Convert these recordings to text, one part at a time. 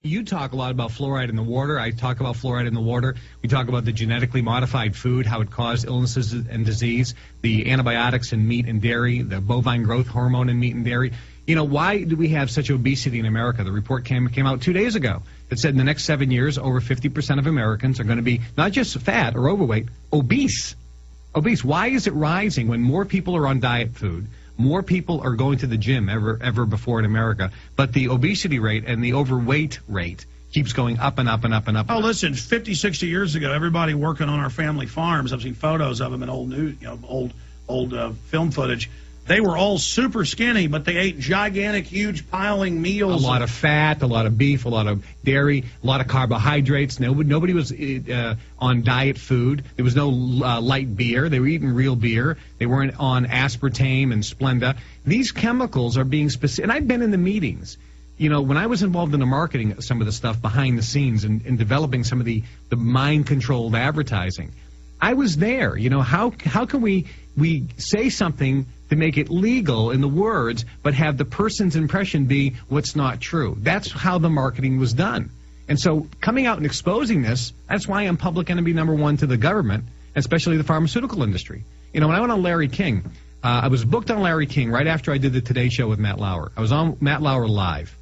You talk a lot about fluoride in the water. I talk about fluoride in the water. We talk about the genetically modified food, how it caused illnesses and disease, the antibiotics in meat and dairy, the bovine growth hormone in meat and dairy. You know, why do we have such obesity in America? The report came out 2 days ago that said in the next 7 years, over 50% of Americans are going to be not just fat or overweight, obese. Obese. Why is it rising when more people are on diet food? More people are going to the gym ever before in America, but the obesity rate and the overweight rate keeps going up and up and up and up. Oh, listen, 50, 60 years ago, everybody working on our family farms, I've seen photos of them in old film footage. They were all super skinny, but they ate gigantic, huge piling meals. A lot of fat, a lot of beef, a lot of dairy, a lot of carbohydrates. Nobody was on diet food. There was no light beer. They were eating real beer. They weren't on aspartame and Splenda. These chemicals are being specific. And I've been in the meetings. You know, when I was involved in the marketing of some of the stuff behind the scenes and in developing some of the mind-controlled advertising, I was there. You know, how can we say something to make it legal in the words, but have the person's impression be what's not true? That's how the marketing was done. And so coming out and exposing this, that's why I'm public enemy number one to the government, especially the pharmaceutical industry. You know, when I went on Larry King, I was booked on Larry King right after I did the Today Show with Matt Lauer. I was on Matt Lauer Live.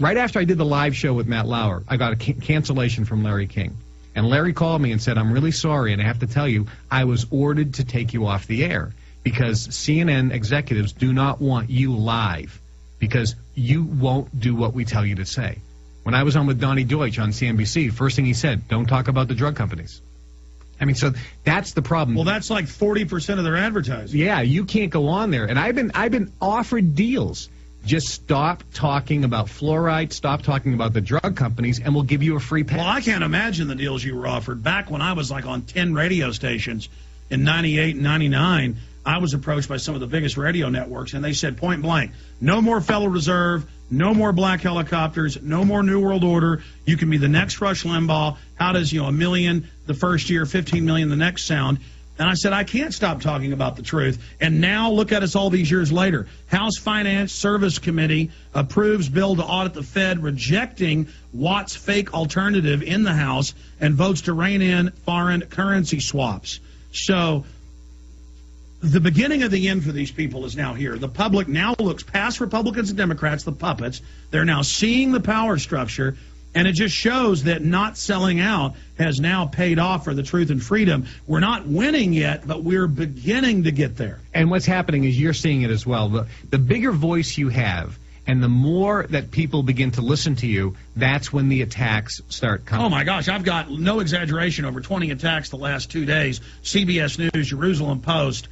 Right after I did the live show with Matt Lauer, I got a cancellation from Larry King. And Larry called me and said, I'm really sorry, and I have to tell you, I was ordered to take you off the air because CNN executives do not want you live because you won't do what we tell you to say. When I was on with Donnie Deutsch on CNBC, first thing he said, don't talk about the drug companies. I mean, so that's the problem. Well, that's like 40% of their advertising. Yeah, you can't go on there. And I've been offered deals. Just stop talking about fluoride, stop talking about the drug companies, and we'll give you a free pass. Well, I can't imagine the deals you were offered. Back when I was like on 10 radio stations in 98 and 99, I was approached by some of the biggest radio networks, and they said point blank, no more Federal Reserve, no more black helicopters, no more New World Order. You can be the next Rush Limbaugh. How does, $1 million the first year, 15 million the next sound? And I said, I can't stop talking about the truth. And now look at us all these years later. House Finance Service Committee approves bill to audit the Fed, rejecting Watt's fake alternative in the House, and votes to rein in foreign currency swaps. So the beginning of the end for these people is now here. The public now looks past Republicans and Democrats, the puppets. They're now seeing the power structure. And it just shows that not selling out has now paid off for the truth and freedom. We're not winning yet, but we're beginning to get there. And what's happening is you're seeing it as well. The bigger voice you have and the more that people begin to listen to you, that's when the attacks start coming. Oh, my gosh. I've got, no exaggeration, over 20 attacks the last 2 days. CBS News, Jerusalem Post,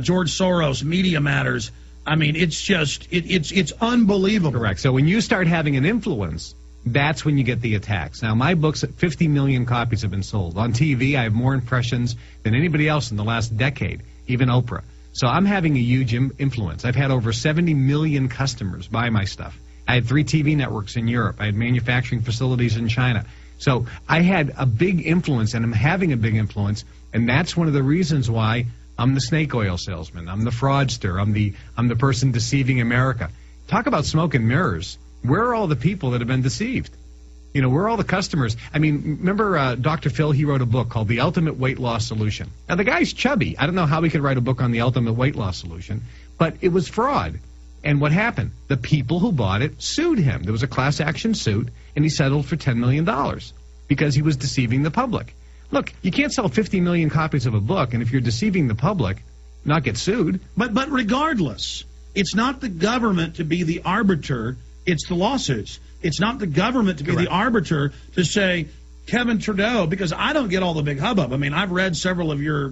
George Soros, Media Matters. I mean, it's just, it's unbelievable. Correct. So when you start having an influence, that's when you get the attacks. Now, my books, 50 million copies have been sold. On TV, I have more impressions than anybody else in the last decade, even Oprah. So I'm having a huge influence. I've had over 70 million customers buy my stuff. I had 3 TV networks in Europe. I had manufacturing facilities in China. So I had a big influence, and I'm having a big influence, and that's one of the reasons why I'm the snake oil salesman. I'm the fraudster. I'm the person deceiving America. Talk about smoke and mirrors. Where are all the people that have been deceived? You know, where are all the customers? I mean, remember Dr. Phil, he wrote a book called The Ultimate Weight Loss Solution. Now, the guy's chubby. I don't know how he could write a book on the ultimate weight loss solution, but it was fraud. And what happened? The people who bought it sued him. There was a class action suit, and he settled for $10 million because he was deceiving the public. Look, you can't sell 50 million copies of a book, and if you're deceiving the public, not get sued. But regardless, it's not the government to be the arbiter. It's the lawsuits. It's not the government to be the arbiter to say, Kevin Trudeau, because I don't get all the big hubbub. I mean, I've read several of your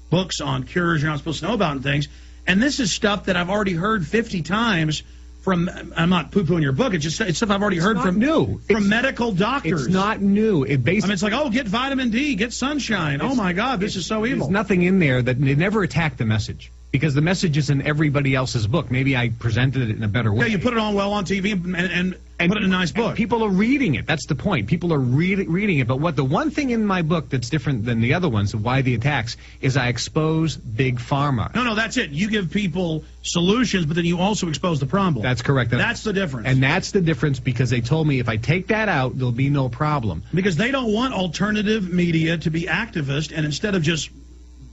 books on cures you're not supposed to know about and things, and this is stuff that I've already heard 50 times from. I'm not poo-pooing your book. It's stuff I've already heard from medical doctors. It's not new. It's like, oh, get vitamin D, get sunshine. Oh my God, this is so evil. There's nothing in there that they never attack the message. Because the message is in everybody else's book. Maybe I presented it in a better way. Yeah, you put it on well on TV, and And put it in a nice book. And people are reading it. That's the point. People are reading it. But what the one thing in my book that's different than the other ones, of why the attacks, is I expose big pharma. No, that's it. You give people solutions, but then you also expose the problem. That's correct. That's the difference. And that's the difference, because they told me if I take that out, there'll be no problem. Because they don't want alternative media to be activist, and instead of just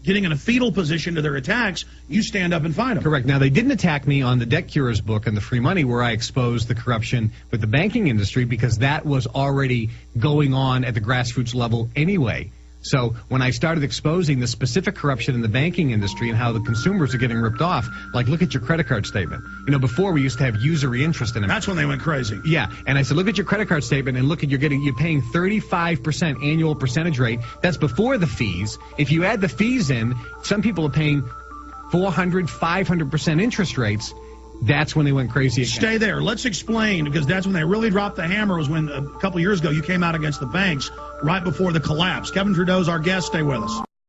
getting in a fetal position to their attacks, you stand up and fight them. Correct. Now, they didn't attack me on the Debt Curers book and the free money, where I exposed the corruption with the banking industry, because that was already going on at the grassroots level anyway. So when I started exposing the specific corruption in the banking industry and how the consumers are getting ripped off, like, look at your credit card statement. You know, before we used to have usury interest in it. That's when they went crazy. Yeah, and I said, look at your credit card statement and look at you're paying 35% annual percentage rate. That's before the fees. If you add the fees in, some people are paying 400, 500% interest rates. That's when they went crazy again. Stay there. Let's explain, because that's when they really dropped the hammer, was when a couple years ago you came out against the banks right before the collapse. Kevin Trudeau's our guest. Stay with us.